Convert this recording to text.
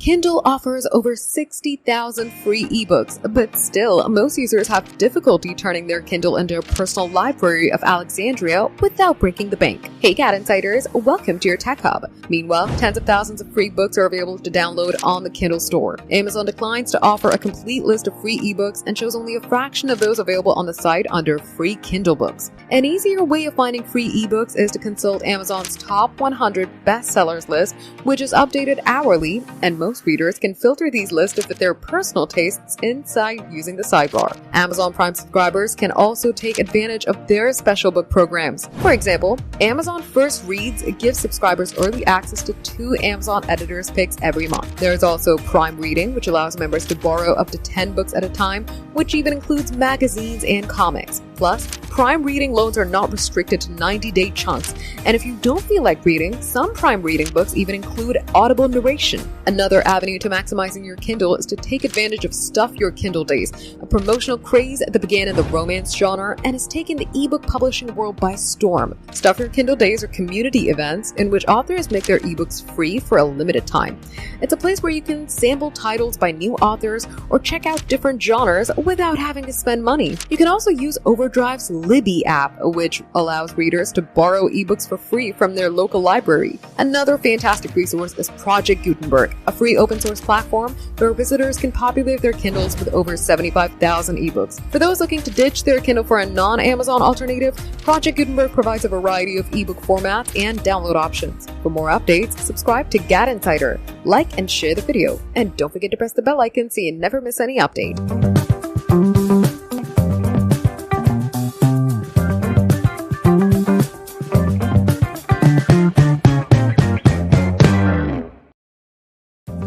Kindle offers over 60,000 free ebooks, but still, most users have difficulty turning their Kindle into a personal library of Alexandria without breaking the bank. Hey GadInsiders, welcome to your Tech Hub. Meanwhile, tens of thousands of free books are available to download on the Kindle store. Amazon declines to offer a complete list of free ebooks and shows only a fraction of those available on the site under free Kindle books. An easier way of finding free ebooks is to consult Amazon's top 100 bestsellers list, which is updated hourly, and most readers can filter these lists to fit their personal tastes inside using the sidebar. Amazon Prime subscribers can also take advantage of their special book programs. For example, Amazon First Reads gives subscribers early access to 2 Amazon Editors picks every month. There is also Prime Reading, which allows members to borrow up to 10 books at a time, which even includes magazines and comics. Plus, Prime Reading loans are not restricted to 90-day chunks, and if you don't feel like reading, some Prime Reading books even include audible narration. Another avenue to maximizing your Kindle is to take advantage of Stuff Your Kindle Days, a promotional craze that began in the romance genre and has taken the ebook publishing world by storm. Stuff Your Kindle Days are community events in which authors make their ebooks free for a limited time. It's a place where you can sample titles by new authors or check out different genres without having to spend money. You can also use Overdrive's Libby app, which allows readers to borrow ebooks for free from their local library. Another fantastic resource is Project Gutenberg, a free open source platform where visitors can populate their Kindles with over 75,000 ebooks. For those looking to ditch their Kindle for a non-Amazon alternative, Project Gutenberg provides a variety of ebook formats and download options. For more updates, subscribe to GadInsider, like and share the video, and don't forget to press the bell icon so you never miss any update.